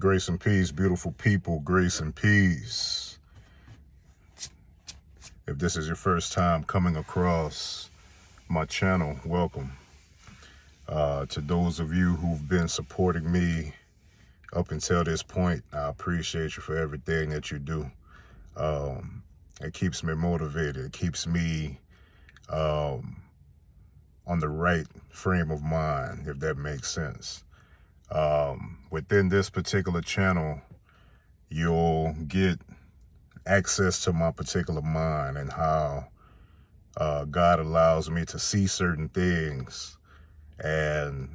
Grace and peace, beautiful people, grace and peace. If this is your first time coming across my channel, welcome. To those of you who've been supporting me up until this point, I appreciate you for everything that you do. It keeps me motivated. It keeps me on the right frame of mind, if that makes sense. Within this particular channel, you'll get access to my particular mind and how God allows me to see certain things, and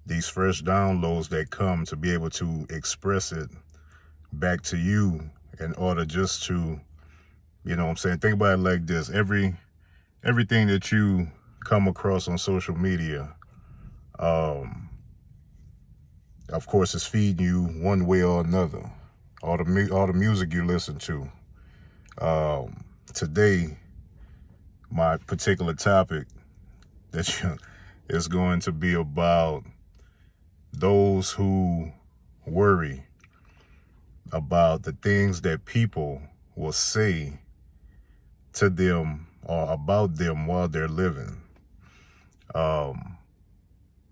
these fresh downloads that come to be able to express it back to you in order just to, you know what I'm saying, think about it like this. Everything that you come across on social media, of course, is feeding you one way or another. All the music you listen to. Today, my particular topic is going to be about those who worry about the things that people will say to them or about them while they're living.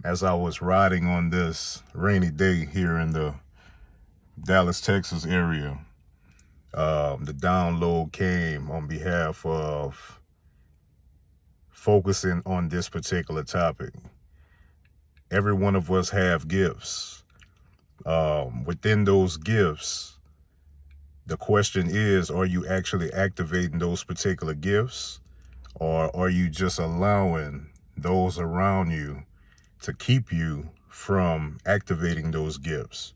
As I was riding on this rainy day here in the Dallas, Texas area, the download came on behalf of focusing on this particular topic. Every one of us have gifts. Within those gifts, the question is, are you actually activating those particular gifts, or are you just allowing those around you to keep you from activating those gifts?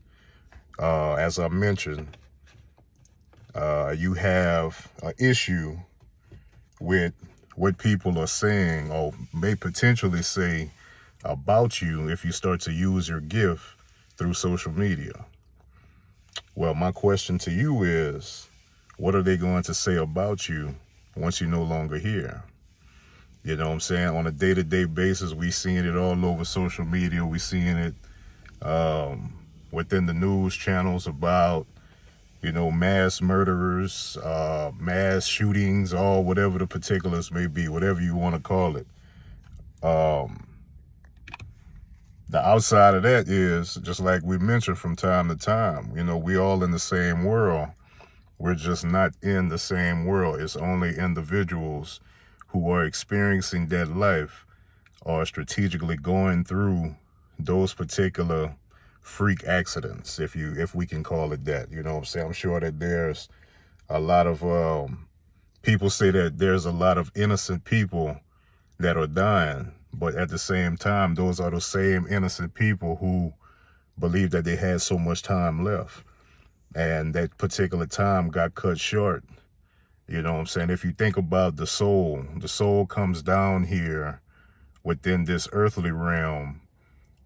As I mentioned, you have an issue with what people are saying or may potentially say about you if you start to use your gift through social media. Well, my question to you is, what are they going to say about you once you're no longer here? You know what I'm saying? On a day-to-day basis, we seeing it all over social media. We seeing it within the news channels about, you know, mass murderers, mass shootings, or whatever the particulars may be, whatever you want to call it. The outside of that is, just like we mentioned from time to time, you know, we all in the same world. We're just not in the same world. It's only individuals who are experiencing that life are strategically going through those particular freak accidents, if we can call it that. You know what I'm saying? I'm sure that there's a lot of people say that there's a lot of innocent people that are dying, but at the same time, those are the same innocent people who believe that they had so much time left, and that particular time got cut short. You know what I'm saying? If you think about the soul comes down here within this earthly realm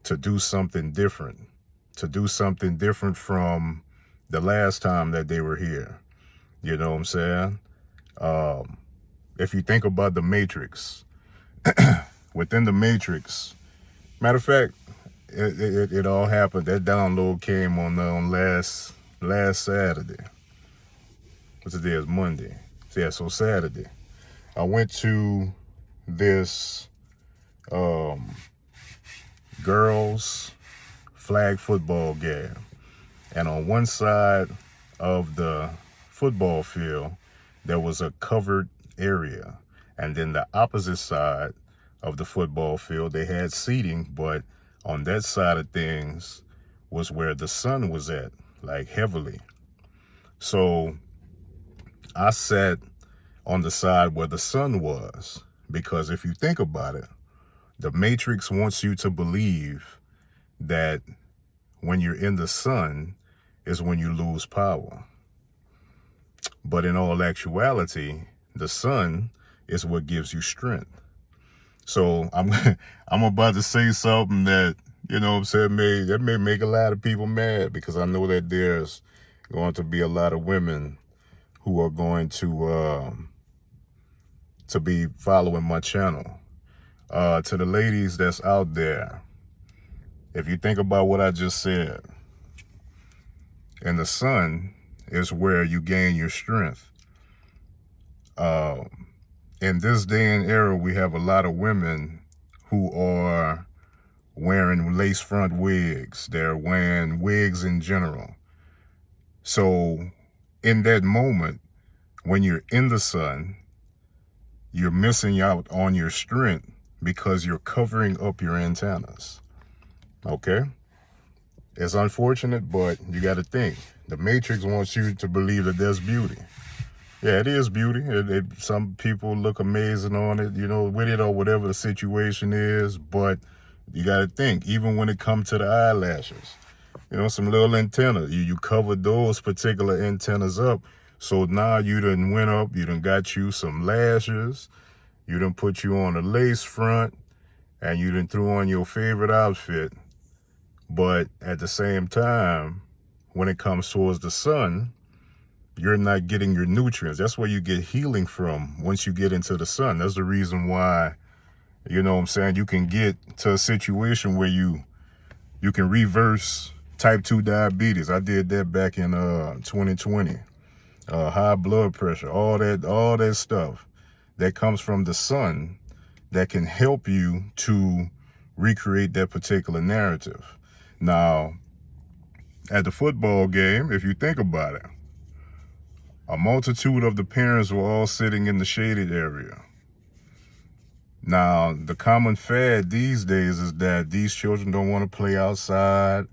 to do something different, from the last time that they were here. You know what I'm saying? If you think about the Matrix, within the Matrix, matter of fact, it all happened. That download came on last Saturday. What's the day? Is Monday. Yeah, so Saturday, I went to this girls flag football game, and on one side of the football field there was a covered area, and then the opposite side of the football field they had seating, but on that side of things was where the sun was at, like heavily. So I sat on the side where the sun was, because if you think about it, the Matrix wants you to believe that when you're in the sun is when you lose power. But in all actuality, the sun is what gives you strength. So I'm about to say something that, you know what I'm saying, that may make a lot of people mad, because I know that there's going to be a lot of women who are going to be following my channel. To the ladies that's out there, if you think about what I just said, And the sun is where you gain your strength. In this day and era, we have a lot of women who are wearing lace front wigs. They're wearing wigs in general. So in that moment, when you're in the sun, you're missing out on your strength because you're covering up your antennas. Okay? It's unfortunate, but you got to think. The Matrix wants you to believe that there's beauty. Yeah, it is beauty. Some people look amazing on it, with it or whatever the situation is. But you got to think, even when it comes to the eyelashes, some little antenna, you cover those particular antennas up. So now you done went up, you done got you some lashes, you done put you on a lace front, and you done threw on your favorite outfit. But at the same time, when it comes towards the sun, you're not getting your nutrients. That's where you get healing from once you get into the sun. That's the reason why, you can get to a situation where you can reverse type 2 diabetes. I did that back in 2020. High blood pressure, all that stuff that comes from the sun that can help you to recreate that particular narrative. Now, at the football game, if you think about it, a multitude of the parents were all sitting in the shaded area. Now, the common fad these days is that these children don't want to play outside.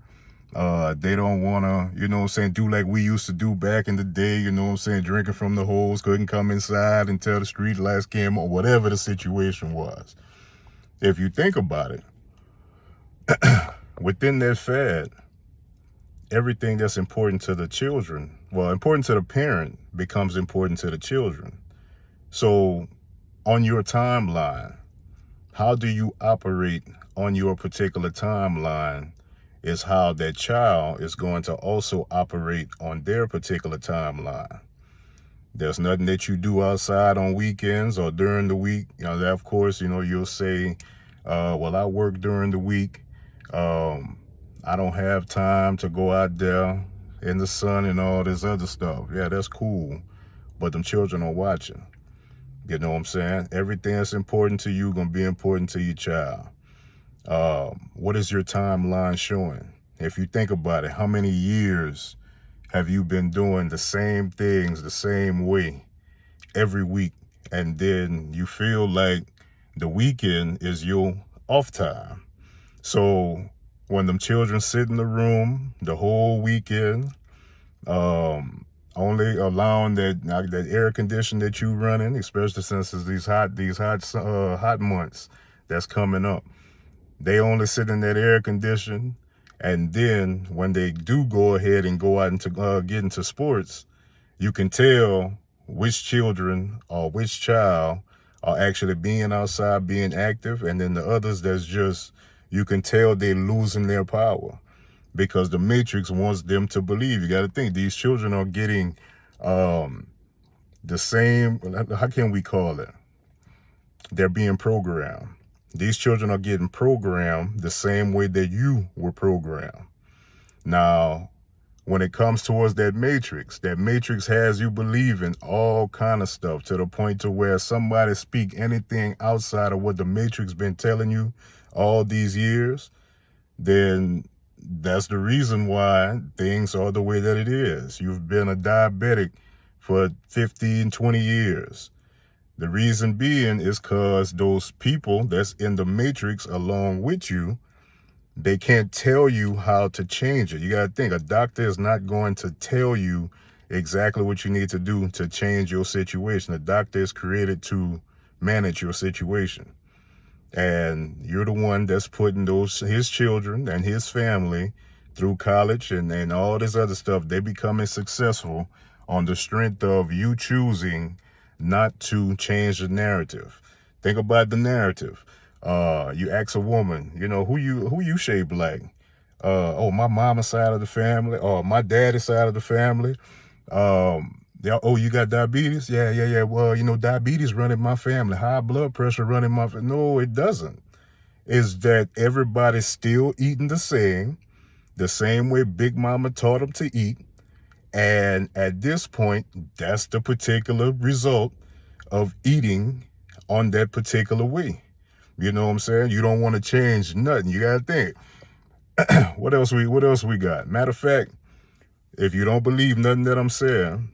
They don't want to, do like we used to do back in the day, drinking from the hose, couldn't come inside until the street lights came on, whatever the situation was. If you think about it, within that fad, everything that's important to the children, important to the parent, becomes important to the children. So on your timeline, how do you operate on your particular timeline is how that child is going to also operate on their particular timeline. There's nothing that you do outside on weekends or during the week. That of course, you'll say, well, I work during the week. I don't have time to go out there in the sun and all this other stuff. Yeah, that's cool. But them children are watching. You know what I'm saying? Everything that's important to you going to be important to your child. What is your timeline showing? If you think about it, how many years have you been doing the same things the same way every week? And then you feel like the weekend is your off time. So when them children sit in the room the whole weekend, only allowing that air condition that you running, especially since it's these hot months that's coming up, they only sit in that air condition. And then when they do go ahead and go out into get into sports, you can tell which children or which child are actually being outside, being active, and then the others that's just, you can tell they're losing their power because the Matrix wants them to believe. You got to think these children are getting the same, how can we call it? They're being programmed. These children are getting programmed the same way that you were programmed. Now, when it comes towards that matrix has you believing all kind of stuff to the point to where somebody speak anything outside of what the matrix been telling you all these years, then that's the reason why things are the way that it is. You've been a diabetic for 15, 20 years. The reason being is because those people that's in the matrix along with you, they can't tell you how to change it. You got to think, a doctor is not going to tell you exactly what you need to do to change your situation. The doctor is created to manage your situation. And you're the one that's putting his children and his family through college and all this other stuff. They becoming successful on the strength of you choosing not to change the narrative. Think about the narrative. You ask a woman, who you shaped like? My mama's side of the family, or my daddy's side of the family. You got diabetes? Yeah. Well, diabetes running my family. High blood pressure running my family. No, it doesn't. It's that everybody's still eating the same way Big Mama taught them to eat. And at this point, that's the particular result of eating on that particular way. You know what I'm saying? You don't want to change nothing. You gotta think. What else we got? Matter of fact, if you don't believe nothing that I'm saying,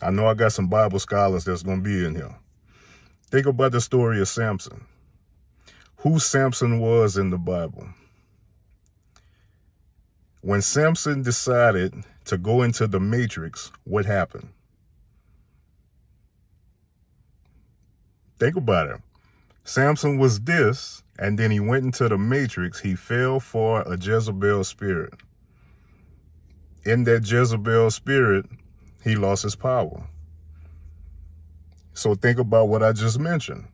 I know I got some Bible scholars that's gonna be in here. Think about the story of Samson. Who Samson was in the Bible. When Samson decided to go into the matrix, what happened? Think about it. Samson was this, and then he went into the matrix. He fell for a Jezebel spirit. In that Jezebel spirit, he lost his power. So think about what I just mentioned.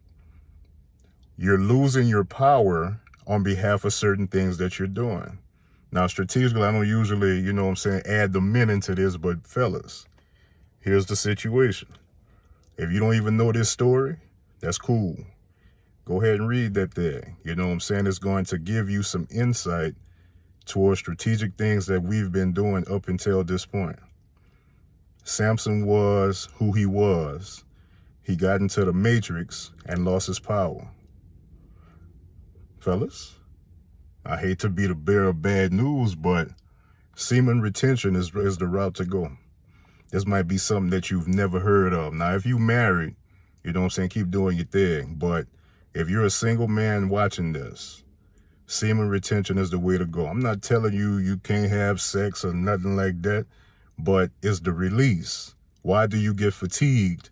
You're losing your power on behalf of certain things that you're doing. Now, strategically, I don't usually, add the men into this, but fellas, here's the situation. If you don't even know this story, that's cool. Go ahead and read that thing. It's going to give you some insight towards strategic things that we've been doing up until this point. Samson was who he was. He got into the matrix and lost his power. Fellas, I hate to be the bearer of bad news, but semen retention is the route to go. This might be something that you've never heard of. Now, if you married, keep doing your thing. But if you're a single man watching this, semen retention is the way to go. I'm not telling you you can't have sex or nothing like that, but it's the release. Why do you get fatigued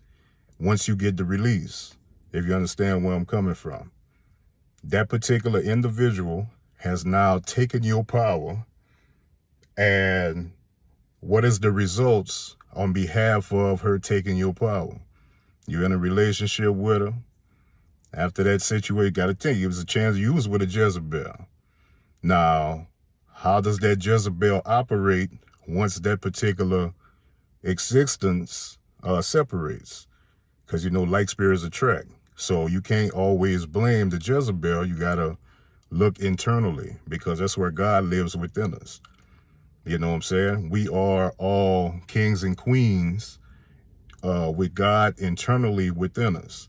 once you get the release? If you understand where I'm coming from. That particular individual has now taken your power, and what is the results on behalf of her taking your power? You're in a relationship with her. After that situation, you got to think, it was a chance you was with a Jezebel. Now, how does that Jezebel operate once that particular existence separates? Because, like spirits attract. So you can't always blame the Jezebel. You got to look internally, because that's where God lives within us. You know what I'm saying? We are all kings and queens with God internally within us.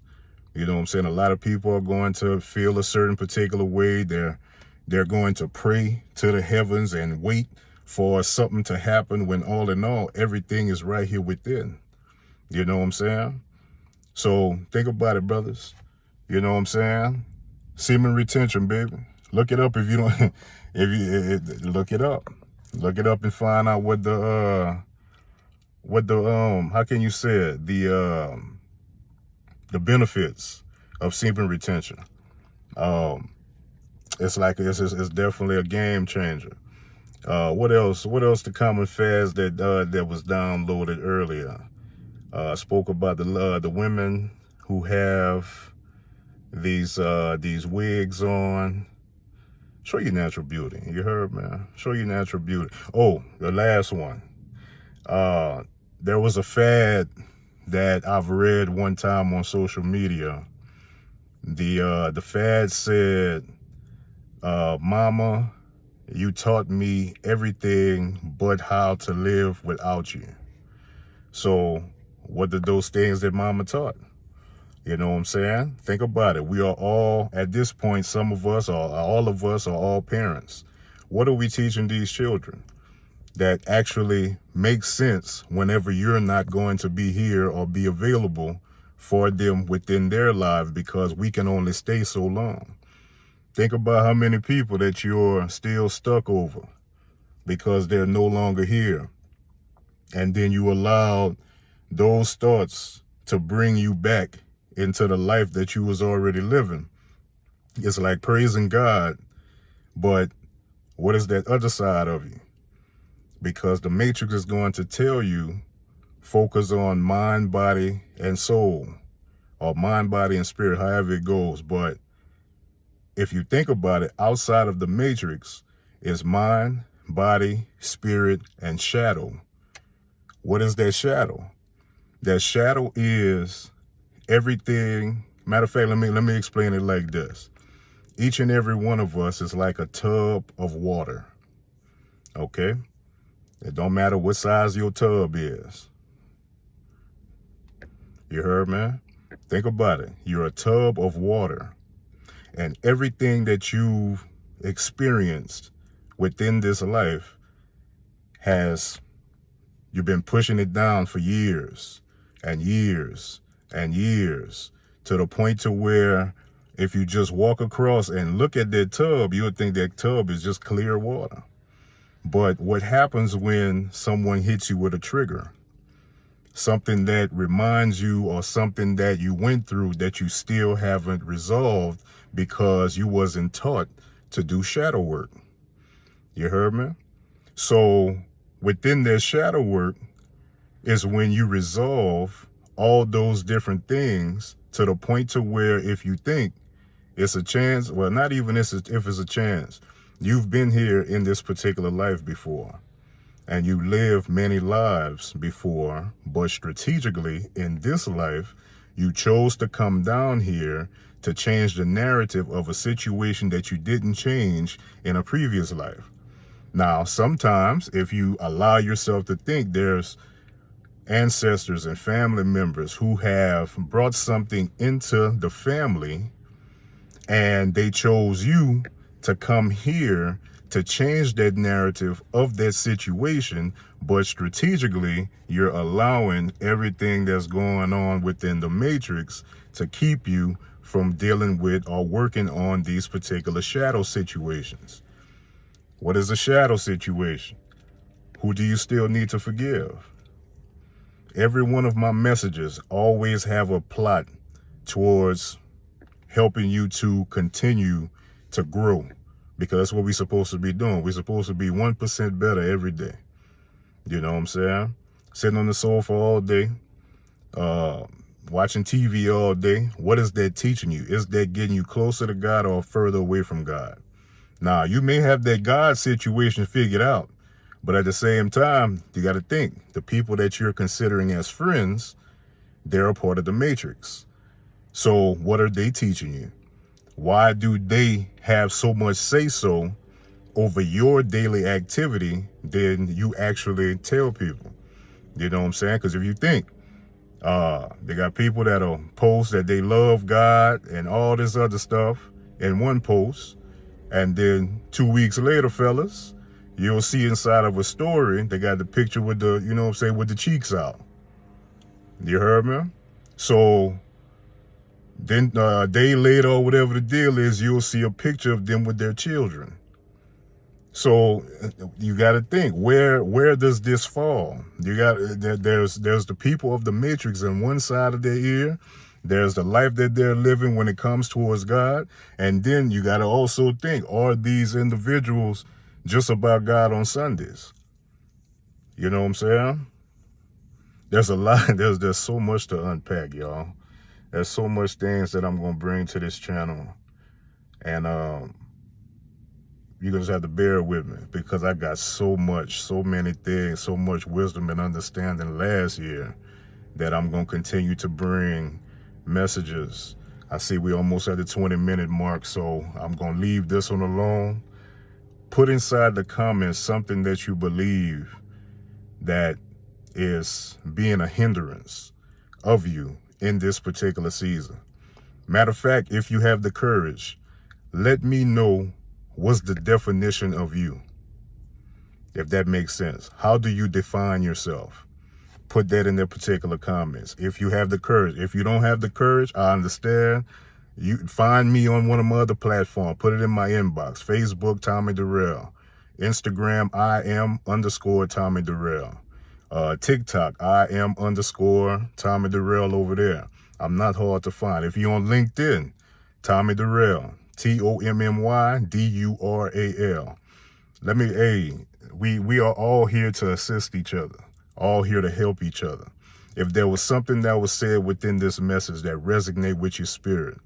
You know what I'm saying? A lot of people are going to feel a certain particular way. They're going to pray to the heavens and wait for something to happen, when all in all, everything is right here within. You know what I'm saying? So think about it, brothers. You know what I'm saying? Semen retention, baby. Look it up if you don't. Look it up. Look it up and find out what the how can you say it, the benefits of semen retention. It's definitely a game changer. What else? The common fads that was downloaded earlier. Spoke about the women who have these wigs on. Show your natural beauty. You heard, man? Show your natural beauty. Oh, the last one. There was a fad that I've read one time on social media. The fad said, "Mama, you taught me everything but how to live without you." So, what did those things that Mama taught? You know what I'm saying? Think about it. We are all, at this point, some of us, or all of us, are all parents. What are we teaching these children that actually makes sense whenever you're not going to be here or be available for them within their lives, because we can only stay so long? Think about how many people that you're still stuck over because they're no longer here. And then you allowed those thoughts to bring you back into the life that you was already living. It's like praising God, but what is that other side of you? Because the matrix is going to tell you, focus on mind, body, and soul, or mind, body, and spirit, however it goes. But if you think about it, outside of the matrix is mind, body, spirit, and shadow. What is that shadow? That shadow is everything. Matter of fact, let me explain it like this. Each and every one of us is like a tub of water. Okay? It don't matter what size your tub is. You heard, man? Think about it. You're a tub of water. And everything that you've experienced within this life you've been pushing it down for years and years and years, to the point to where if you just walk across and look at that tub, you would think that tub is just clear water. But what happens when someone hits you with a trigger? Something that reminds you, or something that you went through that you still haven't resolved because you wasn't taught to do shadow work. You heard me? So within that shadow work is when you resolve all those different things, to the point to where if you think it's a chance, well, not even if it's a chance, you've been here in this particular life before, and you lived many lives before, but strategically in this life, you chose to come down here to change the narrative of a situation that you didn't change in a previous life. Now, sometimes if you allow yourself to think, there's ancestors and family members who have brought something into the family, and they chose you to come here to change that narrative of that situation, but strategically you're allowing everything that's going on within the matrix to keep you from dealing with or working on these particular shadow situations. What is a shadow situation? Who do you still need to forgive? Every one of my messages always have a plot towards helping you to continue to grow, because that's what we're supposed to be doing. We're supposed to be 1% better every day. You know what I'm saying? Sitting on the sofa all day, watching TV all day. What is that teaching you? Is that getting you closer to God or further away from God? Now, you may have that God situation figured out, but at the same time, you got to think, the people that you're considering as friends, they're a part of the matrix. So what are they teaching you? Why do they have so much say-so over your daily activity than you actually tell people? You know what I'm saying? Because if you think, they got people that'll post that they love God and all this other stuff in one post, and then 2 weeks later, fellas, you'll see inside of a story, they got the picture with the, you know what I'm saying, with the cheeks out. You heard me? So then a day later or whatever the deal is, you'll see a picture of them with their children. So you got to think, where does this fall? There's the people of the matrix on one side of their ear. There's the life that they're living when it comes towards God. And then you got to also think, are these individuals just about God on Sundays? You know what I'm saying? There's a lot, there's so much to unpack, y'all. There's so much things that I'm going to bring to this channel. And you're going to just have to bear with me, because I got so many things, so much wisdom and understanding last year, that I'm going to continue to bring messages. I see we almost at the 20-minute mark, so I'm going to leave this one alone. Put inside the comments something that you believe that is being a hindrance of you in this particular season. Matter of fact, if you have the courage, let me know what's the definition of you, if that makes sense. How do you define yourself? Put that in the particular comments. If you have the courage. If you don't have the courage, I understand. You find me on one of my other platforms. Put it in my inbox. Facebook, Tommy Durrell. Instagram, @Tommy Durrell. TikTok, @Tommy Durrell over there. I'm not hard to find. If you're on LinkedIn, Tommy Durrell, TOMMYDURAL. We are all here to assist each other, all here to help each other. If there was something that was said within this message that resonate with your spirit,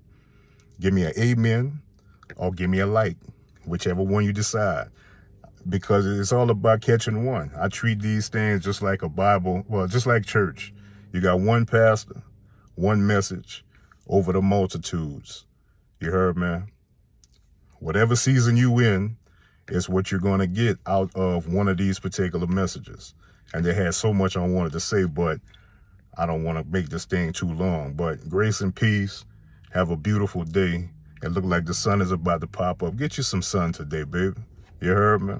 give me an amen or give me a like, whichever one you decide, because it's all about catching one. I treat these things just like a Bible, well, just like church. You got one pastor, one message over the multitudes. You heard, man? Whatever season you in, is what you're going to get out of one of these particular messages. And they had so much I wanted to say, but I don't want to make this thing too long. But grace and peace. Have a beautiful day. It look like the sun is about to pop up. Get you some sun today, baby. You heard me?